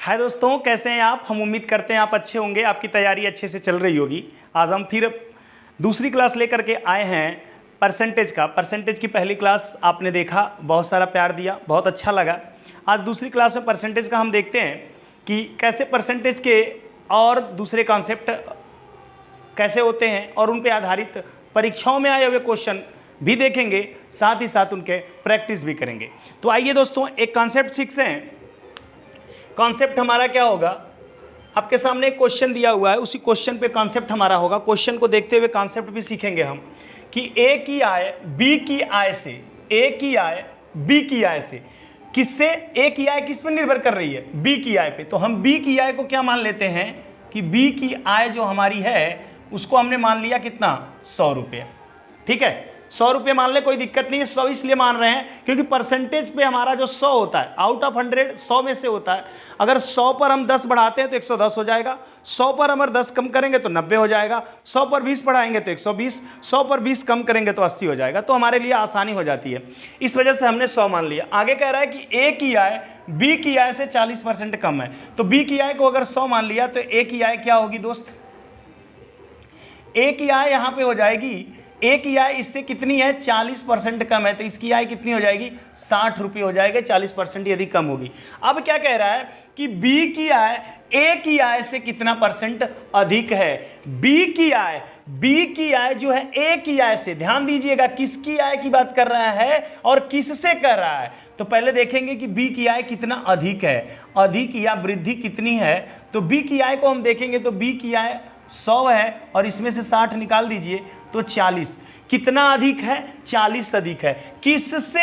हाय दोस्तों, कैसे हैं आप। हम उम्मीद करते हैं आप अच्छे होंगे, आपकी तैयारी अच्छे से चल रही होगी। आज हम फिर दूसरी क्लास लेकर के आए हैं परसेंटेज की पहली क्लास आपने देखा, बहुत सारा प्यार दिया, बहुत अच्छा लगा। आज दूसरी क्लास में परसेंटेज का हम देखते हैं कि कैसे परसेंटेज के और दूसरे कॉन्सेप्ट कैसे होते हैं और उन पर आधारित परीक्षाओं में आए हुए क्वेश्चन भी देखेंगे, साथ ही साथ उनके प्रैक्टिस भी करेंगे। तो आइए दोस्तों, एक कॉन्सेप्ट सीखते हैं। कॉन्सेप्ट हमारा क्या होगा, आपके सामने एक क्वेश्चन दिया हुआ है, उसी क्वेश्चन पे कॉन्सेप्ट हमारा होगा। क्वेश्चन को देखते हुए कॉन्सेप्ट भी सीखेंगे हम कि ए की आय बी की आय से, ए की आय बी की आय से, किससे, ए की आय किस पर निर्भर कर रही है, बी की आय पे। तो हम बी की आय को क्या मान लेते हैं कि बी की आय जो हमारी है उसको हमने मान लिया कितना, 100 रुपये। ठीक है, 100 रुपये मान ले, कोई दिक्कत नहीं है। 100 इसलिए मान रहे हैं क्योंकि परसेंटेज पे हमारा जो 100 होता है, आउट ऑफ 100 100 में से होता है। अगर 100 पर हम 10 बढ़ाते हैं तो 110 हो जाएगा, 100 पर हम 10 कम करेंगे तो 90 हो जाएगा, 100 पर 20 बढ़ाएंगे तो 120, 100 पर 20 कम करेंगे तो 80 हो जाएगा। तो हमारे लिए आसानी हो जाती है, इस वजह से हमने 100 मान लिया। आगे कह रहा है कि ए की आय बी की आय से 40% कम है। तो बी की आय को अगर 100 मान लिया तो ए की आय क्या होगी दोस्त, ए की आय यहाँ पे हो जाएगी, ए की आय इससे कितनी है, 40% कम है, तो इसकी आय कितनी हो जाएगी, 60 रुपये हो जाएगा, 40% यदि कम होगी। अब क्या कह रहा है कि बी की आय ए की आय से कितना परसेंट अधिक है। बी की आय जो है ए की आय से, ध्यान दीजिएगा किसकी आय की बात कर रहा है और किससे कर रहा है। तो पहले देखेंगे कि बी की आय कितना अधिक है, अधिक या वृद्धि कितनी है। तो बी की आय को हम देखेंगे तो बी की आय 100 है और इसमें से 60 निकाल दीजिए तो 40। कितना अधिक है, 40 अधिक है। किससे,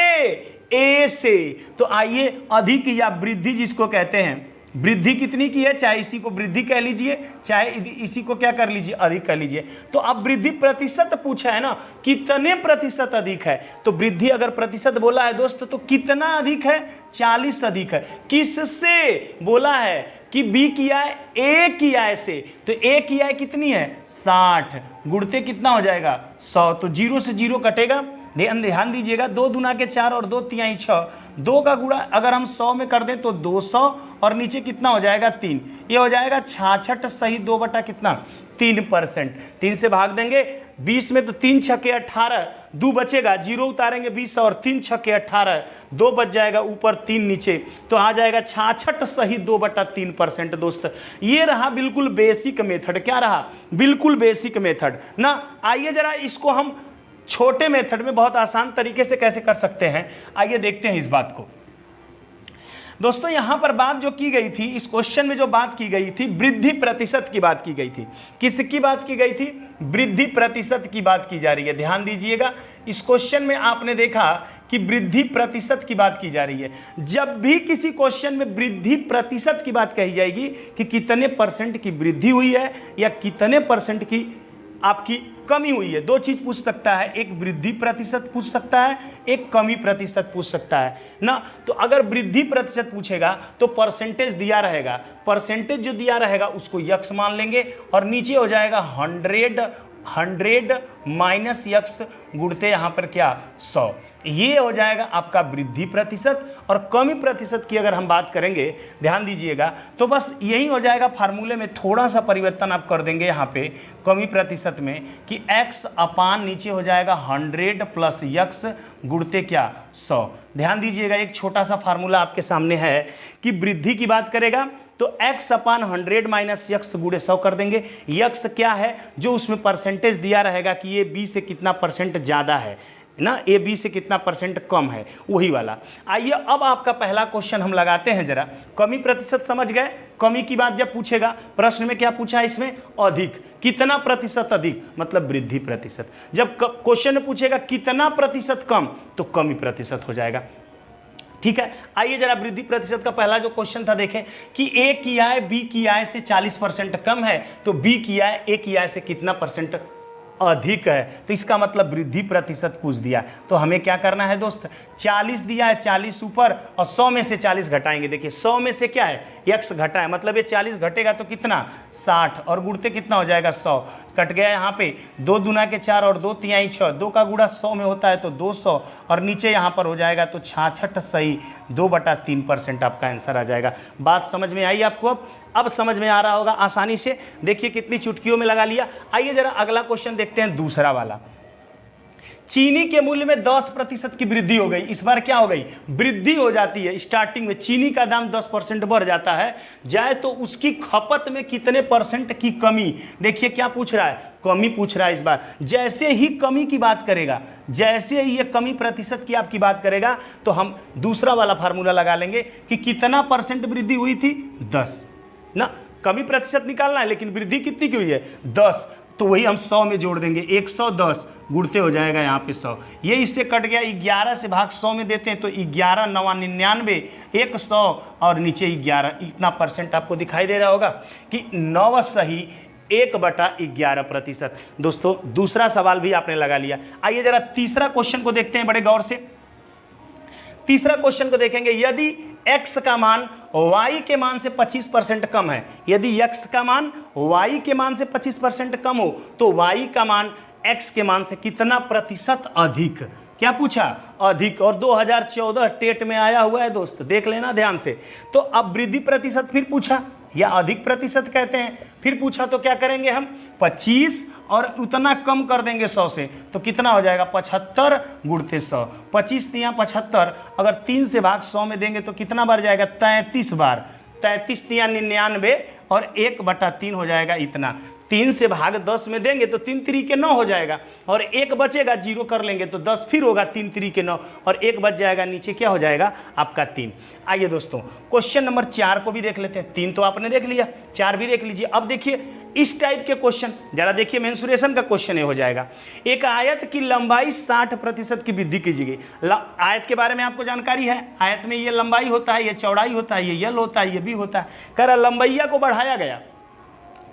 ए से। तो आइए अधिक या वृद्धि जिसको कहते हैं, वृद्धि कितनी की है, चाहे इसी को वृद्धि कह लीजिए, चाहे इसी को क्या कर लीजिए, अधिक कर लीजिए। तो अब वृद्धि प्रतिशत पूछा है ना, कितने प्रतिशत अधिक है। तो वृद्धि अगर प्रतिशत बोला है दोस्त तो कितना अधिक है, 40 अधिक है। किससे बोला है कि बी की आय ए की आय से, तो ए की आय कितनी है, 60, गुणते कितना हो जाएगा, 100। तो 0 से 0 कटेगा, ध्यान दीजिएगा, 2 दूना के 4 और 2 तिहाई 6, 2 का गुणा अगर हम 100 में कर दें तो 200 और नीचे कितना हो जाएगा, 3। ये हो जाएगा 66 सही 2 बटा कितना, 3%। 3 से भाग देंगे 20 में तो 3 छक्के 18, 2 बचेगा, 0 उतारेंगे 20 और 3 छक्के 18, 2 बच जाएगा, ऊपर 3 नीचे, तो आ जाएगा 66 सही 2 बटा 3%। दोस्त ये रहा बिल्कुल बेसिक मेथड। क्या रहा, बिल्कुल बेसिक मेथड ना। आइए जरा इसको हम छोटे मेथड में बहुत आसान तरीके से कैसे कर सकते हैं, आइए देखते हैं इस बात को। दोस्तों यहां पर बात जो की गई थी, इस क्वेश्चन में जो बात की गई थी, वृद्धि प्रतिशत की बात की गई थी। किसकी बात की गई थी, वृद्धि प्रतिशत की बात की जा रही है। ध्यान दीजिएगा, इस क्वेश्चन में आपने देखा कि वृद्धि प्रतिशत की बात की जा रही है। जब भी किसी क्वेश्चन में वृद्धि प्रतिशत की बात कही जाएगी कि कितने परसेंट की वृद्धि हुई है या कितने परसेंट की आपकी कमी हुई है, 2 चीज पूछ सकता है, एक वृद्धि प्रतिशत पूछ सकता है, एक कमी प्रतिशत पूछ सकता है ना। तो अगर वृद्धि प्रतिशत पूछेगा तो परसेंटेज दिया रहेगा, परसेंटेज जो दिया रहेगा उसको यक्स मान लेंगे और नीचे हो जाएगा 100 माइनस यक्स गुणते यहाँ पर क्या, 100। ये हो जाएगा आपका वृद्धि प्रतिशत। और कमी प्रतिशत की अगर हम बात करेंगे, ध्यान दीजिएगा, तो बस यही हो जाएगा, फार्मूले में थोड़ा सा परिवर्तन आप कर देंगे यहाँ पे कमी प्रतिशत में कि x अपान नीचे हो जाएगा 100 प्लस यक्स गुणते क्या, 100। ध्यान दीजिएगा, एक छोटा सा फार्मूला आपके सामने है कि वृद्धि की बात करेगा तो x अपान 100 माइनस यक्स गुणे 100 कर देंगे। यक्स क्या है, जो उसमें परसेंटेज दिया रहेगा कि ये b से कितना परसेंट ज़्यादा है ना, ए बी से कितना परसेंट कम है, वही वाला। आइए अब आपका पहला क्वेश्चन हम लगाते हैं जरा। कमी प्रतिशत समझ गए, कमी की बात जब पूछेगा प्रश्न में क्या पूछा है, इसमें अधिक, कितना प्रतिशत अधिक मतलब वृद्धि प्रतिशत। जब क्वेश्चन में पूछेगा कितना प्रतिशत कम तो कमी प्रतिशत हो जाएगा। ठीक है, आइए जरा वृद्धि प्रतिशत का पहला जो क्वेश्चन था देखें कि ए की आय बी की आय से 40% कम है, तो बी की आय ए की आय से कितना परसेंट अधिक है, तो इसका मतलब वृद्धि प्रतिशत पूछ दिया। तो हमें क्या करना है दोस्त, 40 दिया है, 40 ऊपर और 100 में से 40 घटाएंगे। देखिए 100 में से क्या है, x घटा है, मतलब ये 40 घटेगा तो कितना 60, और गुणते कितना हो जाएगा 100, कट गया यहाँ पे 2 दूना के 4 और 2 तिहाई 6, 2 का गुणा 100 में होता है तो 200, और नीचे यहाँ पर हो जाएगा तो 66 सही 2/3% आपका आंसर आ जाएगा। बात समझ में आई आपको? अब समझ में आ रहा होगा आसानी से, देखिए कितनी चुटकियों में लगा लिया। आइए जरा अगला क्वेश्चन देखते हैं, दूसरा वाला। चीनी के मूल्य में 10% की वृद्धि हो गई। इस बार क्या हो गई, वृद्धि हो जाती है। स्टार्टिंग में चीनी का दाम 10% बढ़ जाता है जाए तो उसकी खपत में कितने % की कमी। देखिए क्या पूछ रहा है, कमी पूछ रहा है इस बार। जैसे ही कमी की बात करेगा, जैसे ही ये कमी प्रतिशत की आपकी बात करेगा, तो हम दूसरा वाला फार्मूला लगा लेंगे कि कितना % वृद्धि हुई थी, 10 ना। कमी प्रतिशत निकालना है लेकिन वृद्धि कितनी की हुई है, 10, तो वही हम 100 में जोड़ देंगे, 110 गुणते हो जाएगा यहाँ पे 100। ये इससे कट गया, 11 से भाग 100 में देते हैं तो 11 9 99, 100 और नीचे 11, इतना % आपको दिखाई दे रहा होगा कि 9 सही 1/11%। दोस्तों दूसरा सवाल भी आपने लगा लिया। आइए जरा तीसरा क्वेश्चन को देखते हैं बड़े गौर से। तीसरा क्वेश्चन को देखेंगे, यदि x का मान y के मान से 25% कम है, यदि x का मान y के मान से 25% कम हो तो y का मान x के मान से कितना प्रतिशत अधिक। क्या पूछा, अधिक, और 2014 टेट में आया हुआ है दोस्त, देख लेना ध्यान से। तो अब वृद्धि प्रतिशत फिर पूछा, या अधिक प्रतिशत कहते हैं, फिर पूछा तो क्या करेंगे हम, 25 और उतना कम कर देंगे 100 से, तो कितना हो जाएगा 75 गुणते 100, 25 तिया 75, अगर 3 से भाग 100 में देंगे तो कितना बार जाएगा, 33 बार, 33 तिया 99 और 1/3 हो जाएगा इतना। 3 से भाग 10 में देंगे तो 3 3 के 9 हो जाएगा, और 1 बचेगा, 0 कर लेंगे तो 10 फिर होगा, 3 3 के 9 और 1 बच जाएगा, नीचे क्या हो जाएगा आपका 3। आइए दोस्तों क्वेश्चन नंबर 4 को भी देख लेते हैं। 3 तो आपने देख लिया, 4 भी देख लीजिए। अब देखिए इस टाइप के क्वेश्चन, जरा देखिए मेंसुरेशन का क्वेश्चन ये हो जाएगा। एक आयत की लंबाई 60% की वृद्धि कीजिए। आयत के बारे में आपको जानकारी है, आयत में ये लंबाई होता है, ये चौड़ाई होता है, ये यल होता है, ये भी होता है। कह रहा लंबैया को बढ़ाया गया,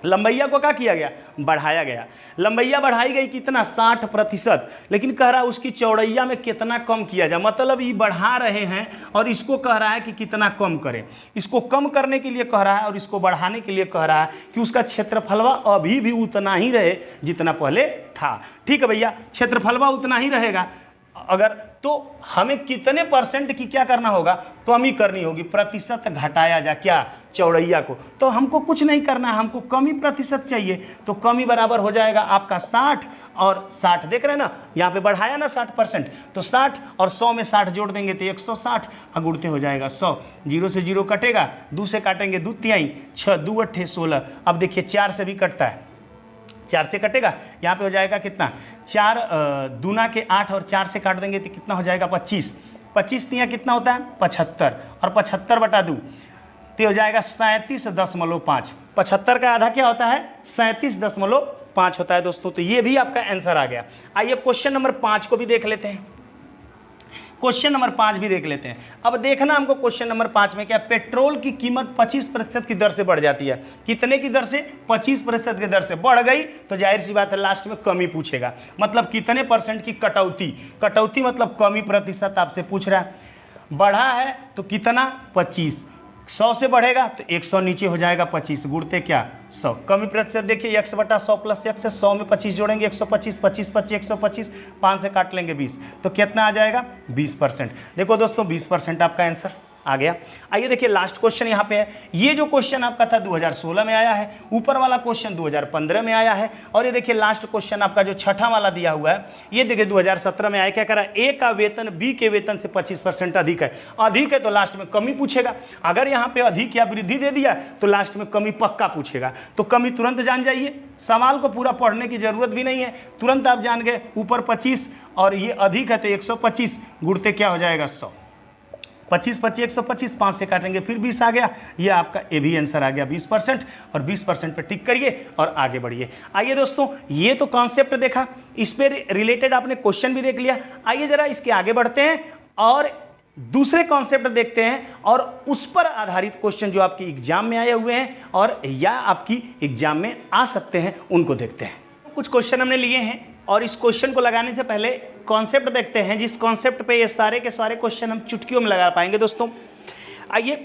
लंबैया को क्या किया गया, बढ़ाया गया। लंबैया बढ़ाई गई कितना, 60%, लेकिन कह रहा है उसकी चौड़ैया में कितना कम किया जाए। मतलब ये बढ़ा रहे हैं और इसको कह रहा है कि कितना कम करें। इसको कम करने के लिए कह रहा है और इसको बढ़ाने के लिए कह रहा है कि उसका क्षेत्रफलवा अभी भी उतना ही रहे जितना पहले था। ठीक है भैया, क्षेत्रफलवा उतना ही रहेगा। अगर तो हमें कितने % की क्या करना होगा, कमी करनी होगी, प्रतिशत घटाया जा क्या, चौड़ैया को। तो हमको कुछ नहीं करना है, हमको कमी प्रतिशत चाहिए, तो कमी बराबर हो जाएगा आपका 60 और 60, देख रहे हैं ना, यहाँ पे बढ़ाया ना 60%, तो 60 और 100 में 60 जोड़ देंगे तो 160, गुणते हो जाएगा 100, 0 से 0 कटेगा, 2 से काटेंगे 2 तिहाई 6, 2 8 16। अब देखिए 4 से भी कटता है, 4 से कटेगा, यहाँ पे हो जाएगा कितना, 4 दूना के 8 और 4 से काट देंगे तो कितना हो जाएगा 25, 25 तिया कितना होता है 75, और 75/2 तो हो जाएगा 37.5। 75 का आधा क्या होता है, 37.5 होता है दोस्तों। तो ये भी आपका आंसर आ गया। आइए क्वेश्चन नंबर 5 को भी देख लेते हैं। क्वेश्चन नंबर 5 भी देख लेते हैं। अब देखना हमको क्वेश्चन नंबर 5 में क्या, पेट्रोल की कीमत 25% की दर से बढ़ जाती है। कितने की दर से, 25% की दर से बढ़ गई तो जाहिर सी बात है लास्ट में कमी पूछेगा। मतलब कितने % की कटौती, कटौती मतलब कमी प्रतिशत आपसे पूछ रहा है। बढ़ा है तो कितना, 25, 100 से बढ़ेगा तो 100 नीचे हो जाएगा 25, गुणते क्या 100। कमी प्रतिशत देखिए 100/100 प्लस 1 से 100 में 25 जोड़ेंगे 125, 25 25 125, 5 से काट लेंगे 20, तो कितना आ जाएगा 20%। देखो दोस्तों 20% आपका आंसर आ गया। आइए देखिए लास्ट क्वेश्चन यहाँ पे है। ये जो क्वेश्चन आपका था 2016 में आया है, ऊपर वाला क्वेश्चन 2015 में आया है, और ये देखिए लास्ट क्वेश्चन आपका जो छठा वाला दिया हुआ है ये देखिए 2017 में आया। क्या करा, ए का वेतन बी के वेतन से 25% अधिक है। अधिक है तो लास्ट में कमी पूछेगा। अगर यहाँ पे अधिक या वृद्धि दे दिया तो लास्ट में कमी पक्का पूछेगा। तो कमी तुरंत जान जाइए, सवाल को पूरा पढ़ने की जरूरत भी नहीं है, तुरंत आप जान गए। ऊपर 25 और ये अधिक है तो 125, गुणते क्या हो जाएगा 100, 25 25 125, 5 से काटेंगे फिर 20 आ गया। ये आपका ए भी आंसर आ गया 20%, और 20% पे टिक करिए और आगे बढ़िए। आइए दोस्तों ये तो कॉन्सेप्ट देखा, इस पे रिलेटेड आपने क्वेश्चन भी देख लिया। आइए जरा इसके आगे बढ़ते हैं और दूसरे कॉन्सेप्ट देखते हैं, और उस पर आधारित क्वेश्चन जो आपकी एग्जाम में आए हुए हैं और या आपकी एग्जाम में आ सकते हैं उनको देखते हैं। कुछ क्वेश्चन हमने लिए हैं और इस क्वेश्चन को लगाने से पहले कॉन्सेप्ट देखते हैं, जिस कॉन्सेप्ट पे ये सारे के सारे क्वेश्चन हम चुटकियों में लगा पाएंगे। दोस्तों आइए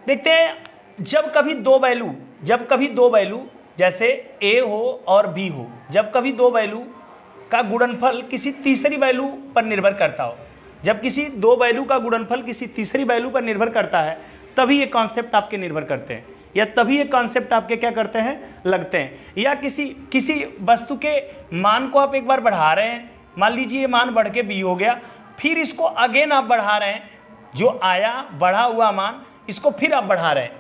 देखते हैं, जब कभी दो वैल्यू जैसे ए हो और बी हो, जब कभी दो वैल्यू का गुणनफल किसी तीसरी वैल्यू पर निर्भर करता हो, जब किसी दो वैल्यू का गुणनफल किसी तीसरी वैल्यू पर निर्भर करता है, तभी ये कॉन्सेप्ट आपके निर्भर करते हैं, या तभी ये कॉन्सेप्ट आपके क्या करते हैं, लगते हैं। या किसी वस्तु के मान को आप एक बार बढ़ा रहे हैं, मान लीजिए ये मान बढ़ के बी हो गया, फिर इसको अगेन आप बढ़ा रहे हैं, जो आया बढ़ा हुआ मान इसको फिर आप बढ़ा रहे हैं,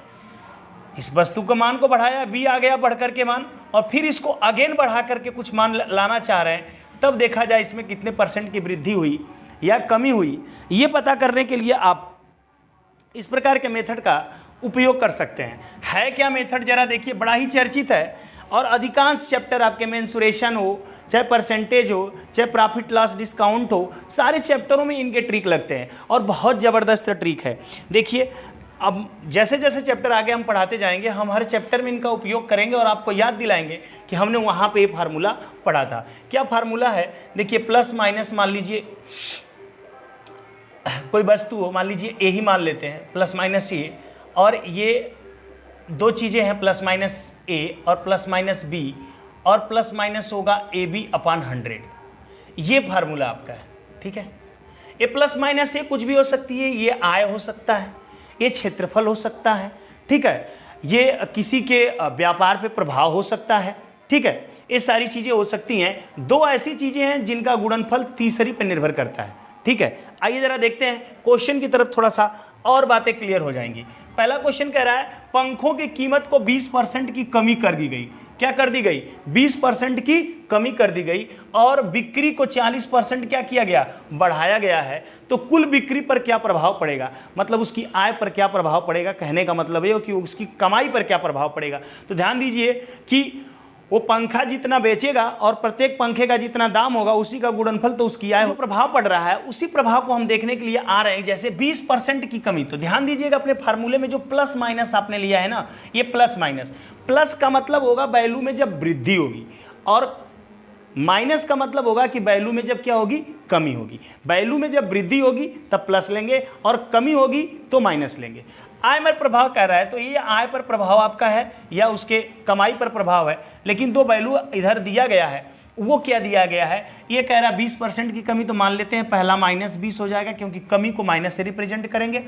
इस वस्तु के मान को बढ़ाया, बी आ गया बढ़ करके मान, और फिर इसको अगेन बढ़ा करके कुछ मान लाना चाह रहे हैं, तब देखा जाए इसमें कितने % की वृद्धि हुई या कमी हुई। ये पता करने के लिए आप इस प्रकार के मेथड का उपयोग कर सकते हैं। है क्या मेथड, जरा देखिए, बड़ा ही चर्चित है और अधिकांश चैप्टर आपके मेंसुरेशन हो, चाहे परसेंटेज हो, चाहे प्रॉफिट लॉस डिस्काउंट हो, सारे चैप्टरों में इनके ट्रिक लगते हैं और बहुत ज़बरदस्त ट्रिक है। देखिए अब जैसे जैसे चैप्टर आगे हम पढ़ाते जाएंगे, हम हर चैप्टर में इनका उपयोग करेंगे और आपको याद दिलाएंगे कि हमने वहाँ पे ये फार्मूला पढ़ा था। क्या फार्मूला है, देखिए प्लस माइनस, मान लीजिए कोई वस्तु हो, मान लीजिए ए ही मान लेते हैं, प्लस माइनस ए, और ये दो चीज़ें हैं, प्लस माइनस ए और प्लस माइनस बी, और प्लस माइनस होगा ए बी अपॉन 100। ये फार्मूला आपका है, ठीक है। ये प्लस माइनस से कुछ भी हो सकती है, ये आय हो सकता है, ये क्षेत्रफल हो सकता है, ठीक है, ये किसी के व्यापार पे प्रभाव हो सकता है, ठीक है, ये सारी चीज़ें हो सकती हैं। दो ऐसी चीज़ें हैं जिनका गुणनफल तीसरी पर निर्भर करता है, ठीक है। आइए जरा देखते हैं क्वेश्चन की तरफ, थोड़ा सा और बातें क्लियर हो जाएंगी। पहला क्वेश्चन कह रहा है पंखों की कीमत को 20% की कमी कर दी गई। क्या कर दी गई, 20% की कमी कर दी गई, और बिक्री को 40% क्या किया गया, बढ़ाया गया है। तो कुल बिक्री पर क्या प्रभाव पड़ेगा, मतलब उसकी आय पर क्या प्रभाव पड़ेगा, कहने का मतलब ये हो कि उसकी कमाई पर क्या प्रभाव पड़ेगा। तो ध्यान दीजिए कि वो पंखा जितना बेचेगा और प्रत्येक पंखे का जितना दाम होगा उसी का गुणनफल तो उसकी आय, जो प्रभाव पड़ रहा है उसी प्रभाव को हम देखने के लिए आ रहे हैं। जैसे 20% की कमी, तो ध्यान दीजिएगा अपने फार्मूले में जो प्लस माइनस आपने लिया है ना, ये प्लस माइनस, प्लस का मतलब होगा वैल्यू में जब वृद्धि होगी, और माइनस का मतलब होगा कि वैल्यू में जब क्या होगी, कमी होगी। वैल्यू में जब वृद्धि होगी तब प्लस लेंगे और कमी होगी तो माइनस लेंगे। आय पर प्रभाव कह रहा है, तो ये आय पर प्रभाव आपका है या उसके कमाई पर प्रभाव है, लेकिन दो वैल्यू इधर दिया गया है, वो क्या दिया गया है, ये कह रहा है 20% की कमी, तो मान लेते हैं पहला माइनस 20 हो जाएगा, क्योंकि कमी को माइनस से रिप्रेजेंट करेंगे।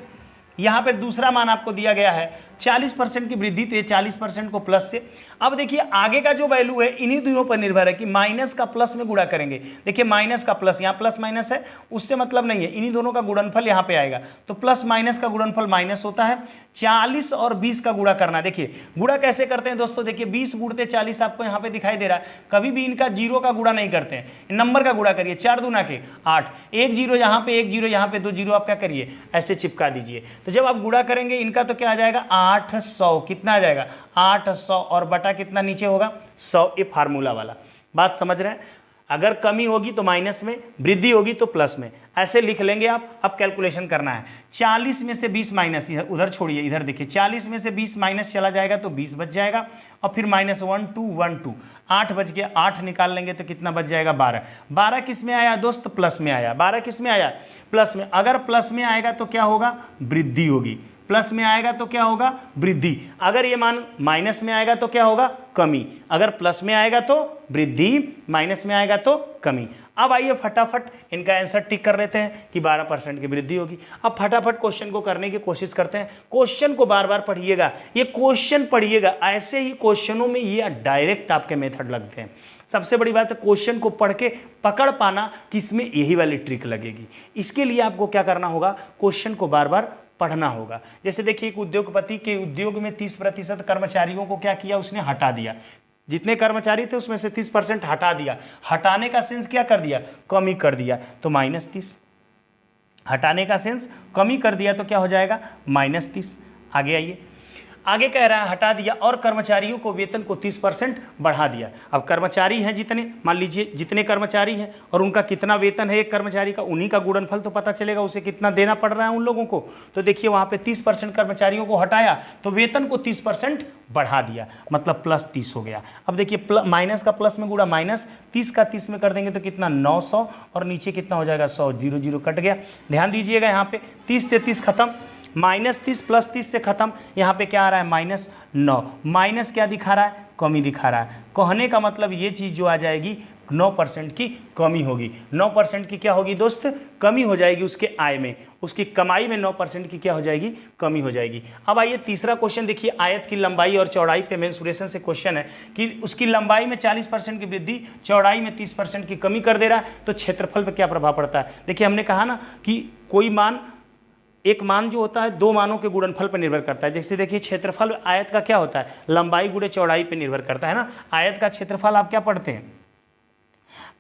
यहाँ पर दूसरा मान आपको दिया गया है 40% की वृद्धि, तो ये 40% को प्लस से। अब देखिए आगे का जो वैल्यू है इन्हीं दोनों पर निर्भर है कि माइनस का प्लस में गुणा करेंगे। देखिए माइनस का प्लस, यहाँ प्लस माइनस है, उससे मतलब नहीं है, इन्हीं दोनों का गुणनफल यहाँ पे आएगा, तो प्लस माइनस का गुणनफल माइनस होता है। 40 और 20 का गुणा करना, देखिए गुणा कैसे करते हैं दोस्तों, देखिए 20 गुणते 40 आपको यहाँ पे दिखाई दे रहा है, कभी भी इनका जीरो का गुणा नहीं करते हैं, नंबर का गुणा करिए, 4 दूना के 8, एक जीरो यहाँ पे, एक जीरो यहाँ पे, 2 जीरो आप क्या करिए ऐसे चिपका दीजिए। तो जब आप गुणा करेंगे इनका तो क्या आ जाएगा 800, कितना आ जाएगा 800, और बटा कितना नीचे होगा 100, ये फार्मूला वाला बात समझ रहे हैं। अगर कमी होगी तो माइनस में, वृद्धि होगी तो प्लस में, ऐसे लिख लेंगे आप। अब कैलकुलेशन करना है, 40 में से 20 माइनस, उधर छोड़िए, इधर देखिए 40 में से 20 माइनस चला जाएगा तो 20 बच जाएगा, और फिर माइनस 1 2 1 2, 8 बच गया, 8 निकाल लेंगे तो कितना बच जाएगा 12। 12 किस में आया दोस्त, प्लस में आया। 12 किस में आया, प्लस में। अगर प्लस में आएगा तो क्या होगा, वृद्धि होगी, प्लस में आएगा तो क्या होगा, वृद्धि। अगर ये मान माइनस में आएगा तो क्या होगा, कमी। अगर प्लस में आएगा तो वृद्धि, माइनस में आएगा तो कमी। अब आइए फटाफट इनका आंसर टिक कर लेते हैं कि 12% की वृद्धि होगी। अब फटाफट क्वेश्चन को करने की कोशिश करते हैं। क्वेश्चन को बार बार पढ़िएगा, ये क्वेश्चन पढ़िएगा, ऐसे ही क्वेश्चनों में ये डायरेक्ट आपके मेथड लगते हैं। सबसे बड़ी बात है क्वेश्चन को पढ़ के पकड़ पाना कि इसमें यही वाली ट्रिक लगेगी। इसके लिए आपको क्या करना होगा, क्वेश्चन को बार बार पढ़ना होगा। जैसे देखिए एक उद्योगपति के उद्योग में 30% कर्मचारियों को क्या किया, उसने हटा दिया। जितने कर्मचारी थे उसमें से 30% हटा दिया। हटाने का सेंस क्या कर दिया, कमी कर दिया, तो -30। हटाने का सेंस कमी कर दिया तो क्या हो जाएगा, -30। आगे आइए, आगे कह रहा है हटा दिया और कर्मचारियों को वेतन को 30% बढ़ा दिया। अब कर्मचारी हैं जितने, मान लीजिए जितने कर्मचारी हैं और उनका कितना वेतन है एक कर्मचारी का, उन्हीं का गुणनफल तो पता चलेगा उसे कितना देना पड़ रहा है उन लोगों को। तो देखिए वहाँ पे 30% कर्मचारियों को हटाया तो वेतन को 30% बढ़ा दिया, मतलब प्लस 30 हो गया। अब देखिए माइनस का प्लस में गुणा, माइनस 30 का 30 में कर देंगे तो कितना 900 और नीचे कितना हो जाएगा 100, 0 0 कट गया। ध्यान दीजिएगा यहाँ पे 30 से 30 खत्म, -30 प्लस 30 से खत्म, यहाँ पे क्या आ रहा है -9। माइनस क्या दिखा रहा है, कमी दिखा रहा है। कहने का मतलब ये चीज़ जो आ जाएगी 9% की कमी होगी। 9% की क्या होगी दोस्त, कमी हो जाएगी उसके आय में, उसकी कमाई में 9% की क्या हो जाएगी, कमी हो जाएगी। अब आइए तीसरा क्वेश्चन देखिए, आयत की लंबाई और चौड़ाई पे मेंसुरेशन से क्वेश्चन है कि उसकी लंबाई में 40% की वृद्धि, चौड़ाई में 30% की कमी कर दे रहा है, तो क्षेत्रफल पर क्या प्रभाव पड़ता है। देखिए हमने कहा ना कि कोई मान, एक मान जो होता है दो मानों के गुणनफल पर निर्भर करता है। जैसे देखिए क्षेत्रफल आयत का क्या होता है, लंबाई गुणे चौड़ाई पर निर्भर करता है ना। आयत का क्षेत्रफल आप क्या पढ़ते हैं,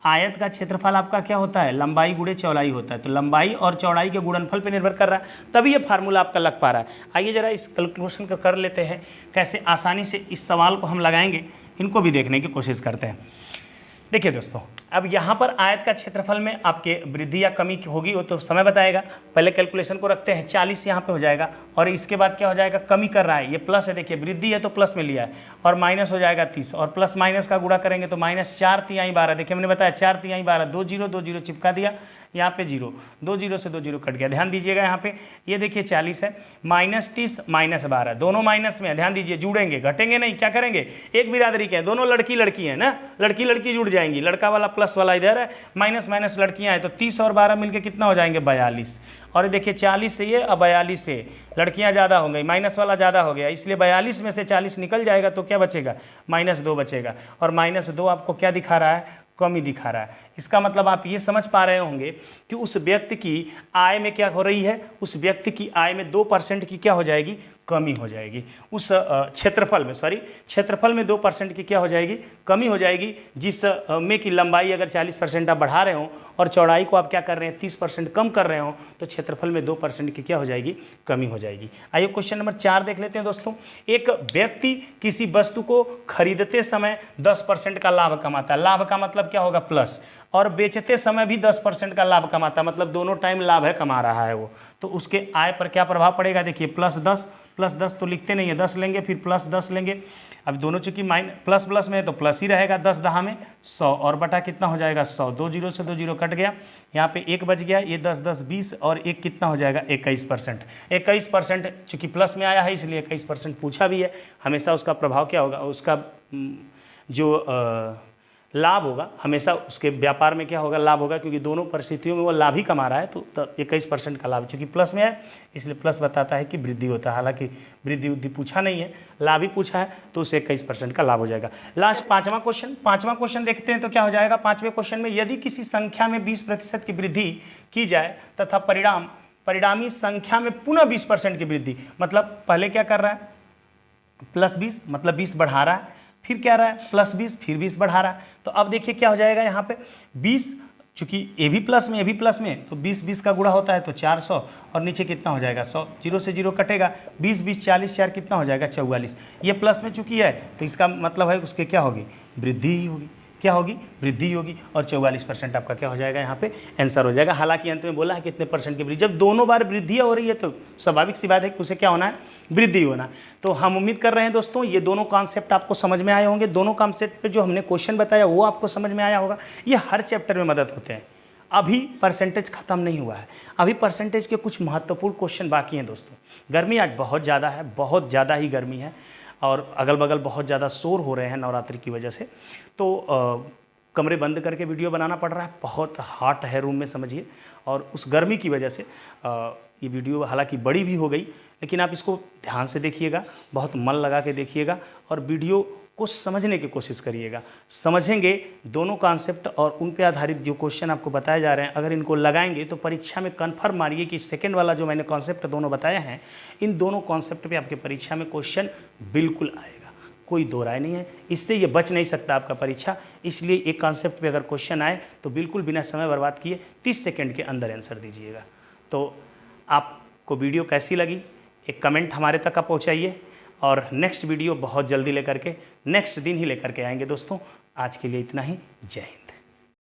आयत का क्षेत्रफल आपका क्या होता है, लंबाई गुणे चौड़ाई होता है। तो लंबाई और चौड़ाई के गुणनफल पे निर्भर कर रहा है, तभी ये फार्मूला आपका लग पा रहा है। आइए जरा इस कैलकुलेशन को कर लेते हैं, कैसे आसानी से इस सवाल को हम लगाएंगे, इनको भी देखने की कोशिश करते हैं। देखिए दोस्तों, अब यहाँ पर आयत का क्षेत्रफल में आपके वृद्धि या कमी होगी वो तो समय बताएगा। पहले कैलकुलेशन को रखते हैं, 40 यहाँ पे हो जाएगा और इसके बाद क्या हो जाएगा, कमी कर रहा है, ये प्लस है, देखिए वृद्धि है तो प्लस में लिया है, और माइनस हो जाएगा 30 और प्लस माइनस का गुणा करेंगे तो -4 तिहाई 12। देखिए हमने बताया 4 तिहाई 12, 2 0 चिपका दिया, यहाँ पे 0, 2 0 से 2 0 कट गया। ध्यान दीजिएगा यहाँ पे ये देखिए 40 है, -30 -12 दोनों माइनस में है। ध्यान दीजिए, जुड़ेंगे घटेंगे नहीं, क्या करेंगे, एक बिरादरी के हैं, दोनों लड़की लड़की हैं ना, लड़की लड़की जुड़ जाएंगी, लड़का वाला प्लस वाला इधर है, माइनस माइनस लड़कियां हैं, तो 30 और 12 मिलके कितना हो जाएंगे 42। और देखिए 40 से ये और 42 से लड़कियां ज़्यादा हो गई, माइनस वाला ज़्यादा हो गया, इसलिए 42 में से 40 निकल जाएगा तो क्या बचेगा, -2 बचेगा। और -2 आपको क्या दिखा रहा है, कमी दिखा रहा है। इसका मतलब आप ये समझ पा रहे होंगे कि उस व्यक्ति की आय में क्या हो रही है, उस व्यक्ति की आय में 2% की क्या हो जाएगी, कमी हो जाएगी। उस क्षेत्रफल में, क्षेत्रफल में 2% की क्या हो जाएगी, कमी हो जाएगी, जिस में की लंबाई अगर 40% आप बढ़ा रहे हो और चौड़ाई को आप क्या कर रहे हैं 30% कम कर रहे हो, तो क्षेत्रफल में 2% की क्या हो जाएगी, कमी हो जाएगी। आइए क्वेश्चन नंबर 4 देख लेते हैं दोस्तों। एक व्यक्ति किसी वस्तु को खरीदते समय 10% का लाभ कमाता है, लाभ का मतलब क्या होगा, प्लस, और बेचते समय भी 10% का लाभ कमाता, मतलब दोनों टाइम लाभ है, कमा रहा है वो, तो उसके आय पर क्या प्रभाव पड़ेगा। देखिए +10 तो लिखते नहीं है, 10 लेंगे फिर +10 लेंगे। अब दोनों चूंकि प्लस प्लस में है तो प्लस ही रहेगा, 10 10 में 100 और बटा कितना हो जाएगा 100, 2 0 से 2 0 कट गया, यहाँ पे 1 बच गया, ये 10 10 20 और 1 कितना हो जाएगा 21%। 21% चूँकि प्लस में आया है इसलिए 21% पूछा भी है। हमेशा उसका प्रभाव क्या होगा, उसका जो लाभ होगा, हमेशा उसके व्यापार में क्या होगा, लाभ होगा, क्योंकि दोनों परिस्थितियों में वो लाभ ही कमा रहा है, तो 21% का लाभ, चूँकि प्लस में है इसलिए प्लस बताता है कि वृद्धि होता है। हालांकि वृद्धि पूछा नहीं है, लाभ ही पूछा है, तो उसे 21% का लाभ हो जाएगा। लास्ट पाँचवां क्वेश्चन देखते हैं तो क्या हो जाएगा। पाँचवें क्वेश्चन में यदि किसी संख्या में 20% की वृद्धि की जाए तथा परिणामी संख्या में पुनः 20% की वृद्धि, मतलब पहले क्या कर रहा है +20 मतलब 20 बढ़ा रहा है, फिर क्या रहा है +20 फिर 20 बढ़ा रहा है। तो अब देखिए क्या हो जाएगा यहाँ पे 20, चूँकि ए भी प्लस में तो 20 का गुणा होता है तो 400 और नीचे कितना हो जाएगा 100, 0 से 0 कटेगा, 20 20 40 4 कितना हो जाएगा 44। ये प्लस में चूँकि है तो इसका मतलब है उसके क्या होगी, वृद्धि ही होगी, क्या होगी, वृद्धि होगी, और 44% आपका क्या हो जाएगा यहाँ पे आंसर हो जाएगा। हालांकि अंत में बोला है कितने परसेंट की वृद्धि, जब दोनों बार वृद्धि हो रही है तो स्वाभाविक सी बात है कि उसे क्या होना है, वृद्धि होना। तो हम उम्मीद कर रहे हैं दोस्तों ये दोनों कॉन्सेप्ट आपको समझ में आए होंगे, दोनों कॉन्सेप्ट पे जो हमने क्वेश्चन बताया वो आपको समझ में आया होगा। ये हर चैप्टर में मदद होते हैं। अभी परसेंटेज खत्म नहीं हुआ है, अभी परसेंटेज के कुछ महत्वपूर्ण क्वेश्चन बाकी हैं दोस्तों। गर्मी आज बहुत ज़्यादा है, बहुत ज़्यादा ही गर्मी है, और अगल बगल बहुत ज़्यादा शोर हो रहे हैं नवरात्रि की वजह से, तो कमरे बंद करके वीडियो बनाना पड़ रहा है। बहुत हॉट है रूम में समझिए, और उस गर्मी की वजह से ये वीडियो हालांकि बड़ी भी हो गई, लेकिन आप इसको ध्यान से देखिएगा, बहुत मन लगा के देखिएगा और वीडियो को समझने की कोशिश करिएगा। समझेंगे दोनों कॉन्सेप्ट और उन पे आधारित जो क्वेश्चन आपको बताए जा रहे हैं, अगर इनको लगाएंगे तो परीक्षा में कन्फर्म मानिए कि सेकेंड वाला जो मैंने कॉन्सेप्ट दोनों बताए हैं, इन दोनों कॉन्सेप्ट पे आपके परीक्षा में क्वेश्चन बिल्कुल आएगा, कोई दो राय नहीं है। इससे ये बच नहीं सकता आपका परीक्षा, इसलिए एक कॉन्सेप्ट पे अगर क्वेश्चन आए तो बिल्कुल बिना समय बर्बाद किए 30 सेकंड के अंदर आंसर दीजिएगा। तो आपको वीडियो कैसी लगी एक कमेंट हमारे तक आप पहुँचाइए, और नेक्स्ट वीडियो बहुत जल्दी लेकर के नेक्स्ट दिन ही लेकर के आएंगे दोस्तों। आज के लिए इतना ही। जय हिंद।